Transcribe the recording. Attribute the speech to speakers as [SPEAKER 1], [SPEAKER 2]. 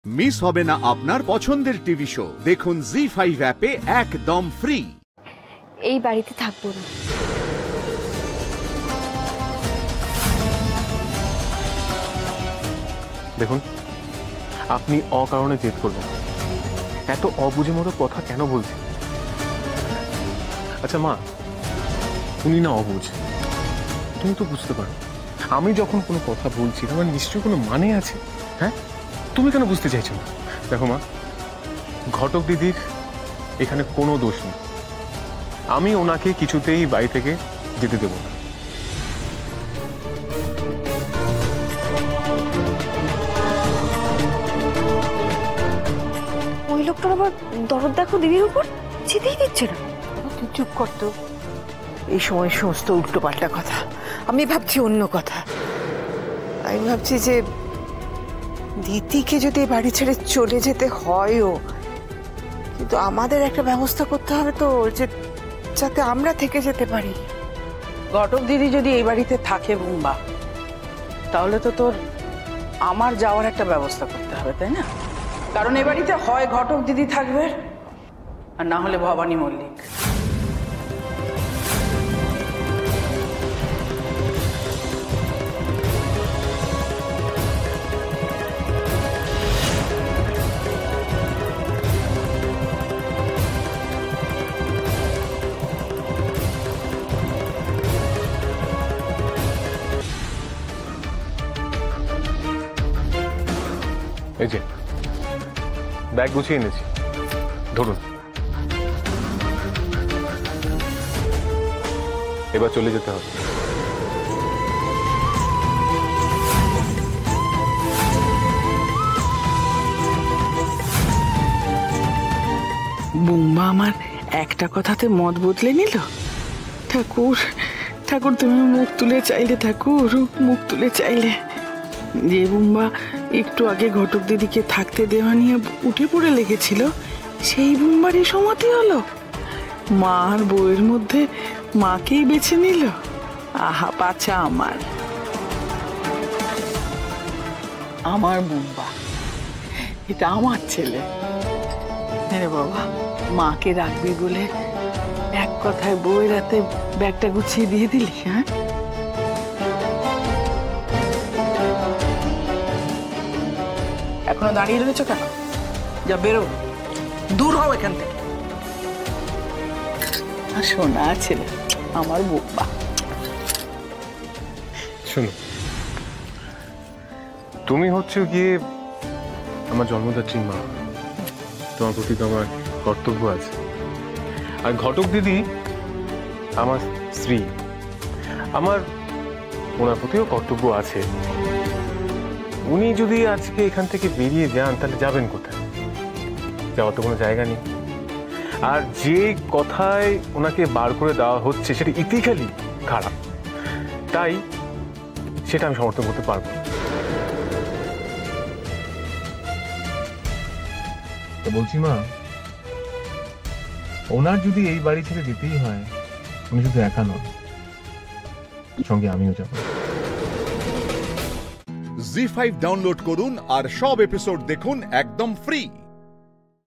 [SPEAKER 1] Miss হবে না আপনার পছন্দের টিভি শো। দেখুন জি5 অ্যাপে একদম ফ্রি।
[SPEAKER 2] এই বাড়িতে থাকবো না।
[SPEAKER 3] দেখুন, আপনি অকারণে জেদ করবেন। এত অবুঝে মতো কথা কেন বলছেন? আচ্ছা মা, উনি না অবুঝ, তুমি তো বুঝতে পারো আমি যখন কোনো কথা বলছি আমার নিশ্চয়ই কোনো মানে আছে। হ্যাঁ, তুমি কেন বুঝতে চাইছো না? দেখো মা, ঘটক দিদির এখানে কোনো দোষ নেই। আমি ওনাকে কিছুতেই বাড়ি থেকে যেতে দেব না।
[SPEAKER 2] ওই লোকটার আবার দরদ দেখো দিদির উপর, যেতেই দিচ্ছে না।
[SPEAKER 4] তুই চুপ কর তো। এই সময় সমস্ত উল্টো পাল্টা কথা। আমি ভাবছি অন্য কথা। আমি ভাবছি যে দিদিকে যদি বাড়ি ছেড়ে চলে যেতে হয়ও, কিন্তু আমাদের একটা ব্যবস্থা করতে হবে তো, যে যাতে আমরা থেকে যেতে পারি।
[SPEAKER 5] ঘটক দিদি যদি এই বাড়িতে থাকে বুম্বা, তাহলে তো তোর আমার যাওয়ার একটা ব্যবস্থা করতে হবে, তাই না? কারণ এই বাড়িতে হয় ঘটক দিদি থাকবে, আর না হলে ভবানী মল্লিক।
[SPEAKER 3] এই যে ব্যাগ গুছিয়ে এনেছি, ধরুন। এবার চলে যেতে হবে।
[SPEAKER 5] বুম্বা আমার একটা কথাতে মত বদলে নিল। ঠাকুর ঠাকুর, তুমি মুখ তুলে চাইলে, ঠাকুর মুখ তুলে চাইলে। যে বুম্বা একটু আগে ঘটক দিদিকে থাকতে দেওয়া নিয়ে উঠে পড়ে লেগেছিল, সেই বুম্বারই সমাধি হলো। মার বউয়ের মধ্যে মাকেই বেছে নিল। আহা পাছা আমার, আমার বুম্বা, এটা আমার ছেলে। হ্যাঁ বাবা, মাকে রাখবি বলে এক কথায় বউয়ের হাতে ব্যাগটা গুছিয়ে দিয়ে দিলি। হ্যাঁ, এখনো দাঁড়িয়ে রয়েছো কেন? যা বেরো, দূর হও এখান থেকে। শোনা ছেলে আমার বুম্বা।
[SPEAKER 3] শোনো, তুমি হচ্ছে গিয়ে আমার জন্মদাত্রী মা, তোমার প্রতি তো আমার কর্তব্য আছে। আর ঘটক দিদি আমার স্ত্রী, আমার ওনার প্রতিও কর্তব্য আছে। উনি যদি আজকে এখান থেকে বেরিয়ে যান, তাহলে যাবেন কোথায়? যাওয়ার তো কোনো জায়গা নেই। আর যে কথায় ওনাকে বার করে দেওয়া হচ্ছে সেটা ইথিক্যালি খারাপ, তাই সেটা আমি সমর্থন করতে পারবো না। বলছি মা, ওনার যদি এই বাড়ি ছেড়ে যেতেই হয়, উনি শুধু একা নন, সঙ্গে আমিও যাব।
[SPEAKER 1] জি5 ডাউনলোড করুন আর সব এপিসোড দেখুন একদম ফ্রি।